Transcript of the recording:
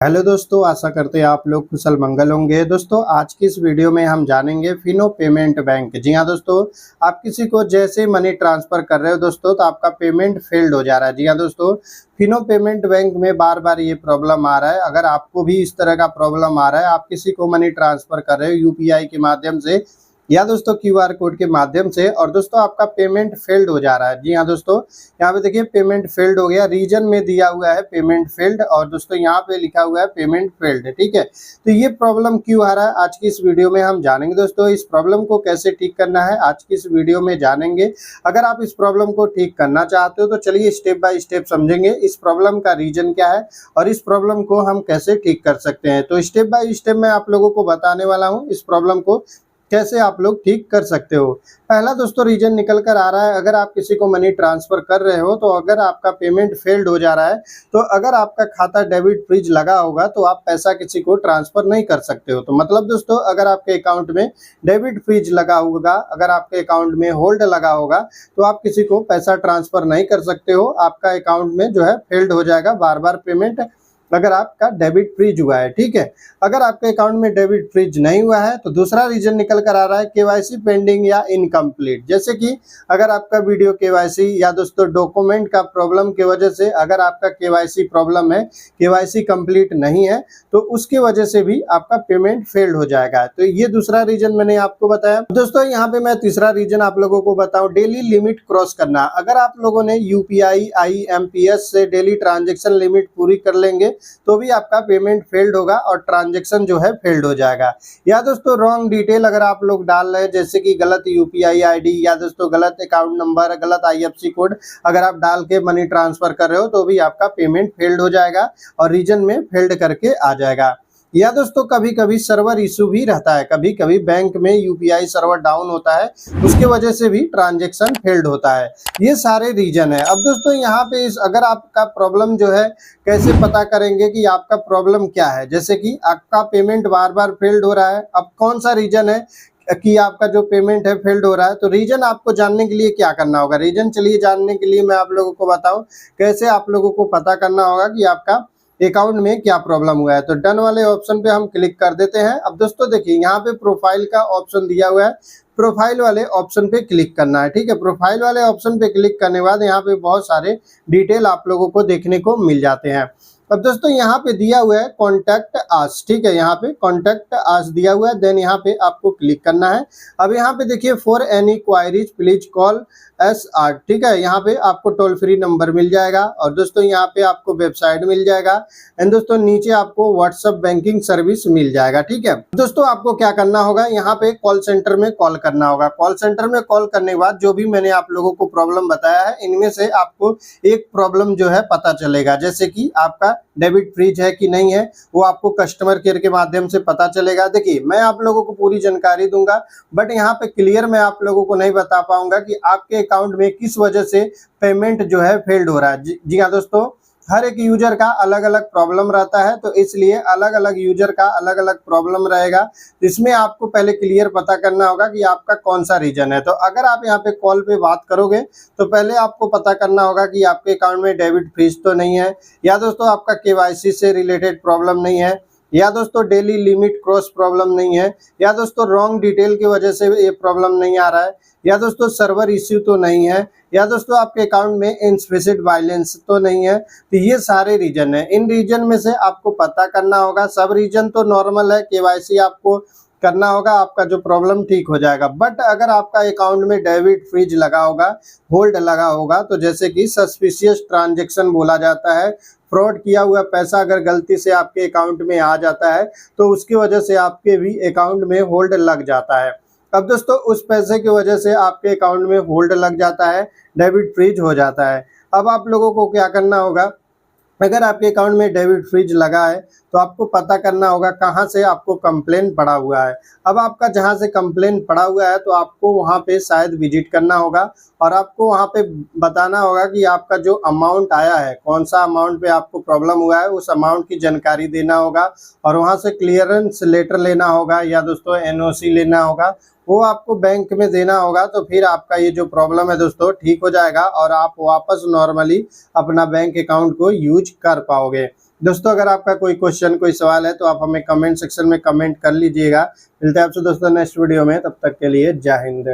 Hello दोस्तों, आशा करते हैं आप लोग कुशल मंगल होंगे। दोस्तों आज की इस वीडियो में हम जानेंगे फिनो पेमेंट बैंक। जी हाँ दोस्तों, आप किसी को जैसे मनी ट्रांसफ़र कर रहे हो दोस्तों तो आपका पेमेंट फेल्ड हो जा रहा है। जी हाँ दोस्तों, फिनो पेमेंट बैंक में बार बार ये प्रॉब्लम आ रहा है। अगर आपको भी इस तरह का प्रॉब्लम आ रहा है, आप किसी को मनी ट्रांसफ़र कर रहे हो यूपीआई के माध्यम से या दोस्तों क्यूआर कोड के माध्यम से और दोस्तों आपका पेमेंट फेल्ड हो जा रहा है। जी हाँ दोस्तों, यहाँ पे देखिए पेमेंट फेल्ड हो गया, रीजन में दिया हुआ है पेमेंट फेल्ड और दोस्तों यहाँ पे लिखा हुआ है पेमेंट फेल्ड। ठीक है, तो ये प्रॉब्लम क्यों आ रहा है आज की इस वीडियो में हम जानेंगे। दोस्तों इस प्रॉब्लम को कैसे ठीक करना है आज की इस वीडियो में जानेंगे। अगर आप इस प्रॉब्लम को ठीक करना चाहते हो तो चलिए स्टेप बाय स्टेप समझेंगे इस प्रॉब्लम का रीजन क्या है और इस प्रॉब्लम को हम कैसे ठीक कर सकते हैं। तो स्टेप बाय स्टेप मैं आप लोगों को बताने वाला हूँ इस प्रॉब्लम को कैसे आप लोग ठीक कर सकते हो। पहला दोस्तों रीजन निकल कर आ रहा है, अगर आप किसी को मनी ट्रांसफ़र कर रहे हो तो अगर आपका पेमेंट फेल्ड हो जा रहा है तो अगर आपका खाता डेबिट फ्रीज लगा होगा तो आप पैसा किसी को ट्रांसफ़र नहीं कर सकते हो। तो मतलब दोस्तों अगर आपके अकाउंट में डेबिट फ्रीज लगा होगा, अगर आपके अकाउंट में होल्ड लगा होगा तो आप किसी को पैसा ट्रांसफ़र नहीं कर सकते हो। आपका अकाउंट में जो है फेल्ड हो जाएगा बार बार पेमेंट अगर आपका डेबिट फ्रीज हुआ है। ठीक है, अगर आपके अकाउंट में डेबिट फ्रीज नहीं हुआ है तो दूसरा रीजन निकल कर आ रहा है केवाईसी पेंडिंग या इनकम्प्लीट। जैसे कि अगर आपका वीडियो केवाईसी या दोस्तों डॉक्यूमेंट का प्रॉब्लम की वजह से अगर आपका केवाईसी प्रॉब्लम है, केवाईसी कंप्लीट नहीं है तो उसकी वजह से भी आपका पेमेंट फेल्ड हो जाएगा। तो ये दूसरा रीजन मैंने आपको बताया। दोस्तों यहाँ पे मैं तीसरा रीजन आप लोगों को बताऊं, डेली लिमिट क्रॉस करना। अगर आप लोगों ने यूपीआई आईएमपीएस से डेली ट्रांजेक्शन लिमिट पूरी कर लेंगे तो भी आपका पेमेंट फेल्ड होगा और ट्रांजैक्शन जो है फेल्ड हो जाएगा। या दोस्तों रॉन्ग डिटेल अगर आप लोग डाल रहे हैं, जैसे कि गलत यूपीआई आईडी या दोस्तों गलत अकाउंट नंबर, गलत आईएफएससी कोड अगर आप डाल के मनी ट्रांसफर कर रहे हो तो भी आपका पेमेंट फेल्ड हो जाएगा और रीजन में फेल्ड करके आ जाएगा। या दोस्तों कभी कभी सर्वर इशू भी रहता है, कभी कभी बैंक में यूपीआई सर्वर डाउन होता है, उसके वजह से भी ट्रांजैक्शन फेल्ड होता है। ये सारे रीजन है। अब दोस्तों यहाँ पे अगर आपका प्रॉब्लम जो है कैसे पता करेंगे कि आपका प्रॉब्लम क्या है। जैसे कि आपका पेमेंट बार बार फेल्ड हो रहा है, अब कौन सा रीजन है कि आपका जो पेमेंट है फेल्ड हो रहा है। तो रीजन आपको जानने के लिए क्या करना होगा, रीजन चलिए जानने के लिए मैं आप लोगों को बताऊं कैसे आप लोगों को पता करना होगा कि आपका अकाउंट में क्या प्रॉब्लम हुआ है। तो डन वाले ऑप्शन पे हम क्लिक कर देते हैं। अब दोस्तों देखिए यहाँ पे प्रोफाइल का ऑप्शन दिया हुआ है, प्रोफाइल वाले ऑप्शन पे क्लिक करना है। ठीक है, प्रोफाइल वाले ऑप्शन पे क्लिक करने के बाद यहाँ पे बहुत सारे डिटेल आप लोगों को देखने को मिल जाते हैं। अब दोस्तों यहाँ पे दिया हुआ है कॉन्टैक्ट आस। ठीक है, यहाँ पे कॉन्टैक्ट आस दिया हुआ है, देन यहाँ पे आपको क्लिक करना है। अब यहाँ पे देखिए for any queries please call SR। ठीक है, यहाँ पे आपको टोल फ्री नंबर मिल जाएगा और दोस्तों यहाँ पे आपको वेबसाइट मिल जाएगा एंड दोस्तों नीचे आपको व्हाट्सएप बैंकिंग सर्विस मिल जाएगा। ठीक है दोस्तों, आपको क्या करना होगा, यहाँ पे कॉल सेंटर में कॉल करना होगा। कॉल सेंटर में कॉल करने के बाद जो भी मैंने आप लोगों को प्रॉब्लम बताया है इनमें से आपको एक प्रॉब्लम जो है पता चलेगा। जैसे कि आपका डेबिट फ्रीज है कि नहीं है वो आपको कस्टमर केयर के माध्यम से पता चलेगा। देखिए मैं आप लोगों को पूरी जानकारी दूंगा बट यहाँ पे क्लियर मैं आप लोगों को नहीं बता पाऊंगा कि आपके अकाउंट में किस वजह से पेमेंट जो है फेल्ड हो रहा है। जी हाँ दोस्तों, हर एक यूजर का अलग अलग प्रॉब्लम रहता है तो इसलिए अलग अलग यूजर का अलग अलग प्रॉब्लम रहेगा। इसमें आपको पहले क्लियर पता करना होगा कि आपका कौन सा रीजन है। तो अगर आप यहाँ पे कॉल पे बात करोगे तो पहले आपको पता करना होगा कि आपके अकाउंट में डेबिट फ्रीज तो नहीं है, या दोस्तों आपका केवाईसी से रिलेटेड प्रॉब्लम नहीं है, या दोस्तों डेली लिमिट क्रॉस प्रॉब्लम नहीं है, या दोस्तों रॉन्ग डिटेल की वजह से ये प्रॉब्लम नहीं आ रहा है, या दोस्तों सर्वर इश्यू तो नहीं है, या दोस्तों आपके अकाउंट में इनसफिशिएंट बैलेंस तो नहीं है। तो ये सारे रीजन है, इन रीजन में से आपको पता करना होगा। सब रीजन तो नॉर्मल है, केवाईसी आपको करना होगा, आपका जो प्रॉब्लम ठीक हो जाएगा। बट अगर आपका अकाउंट में डेबिट फ्रीज लगा होगा, होल्ड लगा होगा, तो जैसे कि सस्पिशियस ट्रांजैक्शन बोला जाता है, फ्रॉड किया हुआ पैसा अगर गलती से आपके अकाउंट में आ जाता है तो उसकी वजह से आपके भी अकाउंट में होल्ड लग जाता है। अब दोस्तों उस पैसे की वजह से आपके अकाउंट में होल्ड लग जाता है, डेबिट फ्रीज हो जाता है। अब आप लोगों को क्या करना होगा, अगर आपके अकाउंट में डेबिट फ्रीज लगा है तो आपको पता करना होगा कहाँ से आपको कंप्लेन पड़ा हुआ है। अब आपका जहाँ से कंप्लेन पड़ा हुआ है तो आपको वहाँ पे शायद विजिट करना होगा और आपको वहाँ पे बताना होगा कि आपका जो अमाउंट आया है, कौन सा अमाउंट पे आपको प्रॉब्लम हुआ है, उस अमाउंट की जानकारी देना होगा और वहाँ से क्लियरेंस लेटर लेना होगा या दोस्तों NOC लेना होगा, वो आपको बैंक में देना होगा। तो फिर आपका ये जो प्रॉब्लम है दोस्तों ठीक हो जाएगा और आप वापस नॉर्मली अपना बैंक अकाउंट को यूज कर पाओगे। दोस्तों अगर आपका कोई क्वेश्चन कोई सवाल है तो आप हमें कमेंट सेक्शन में कमेंट कर लीजिएगा। मिलते हैं आपसे दोस्तों नेक्स्ट वीडियो में, तब तक के लिए जय हिंद।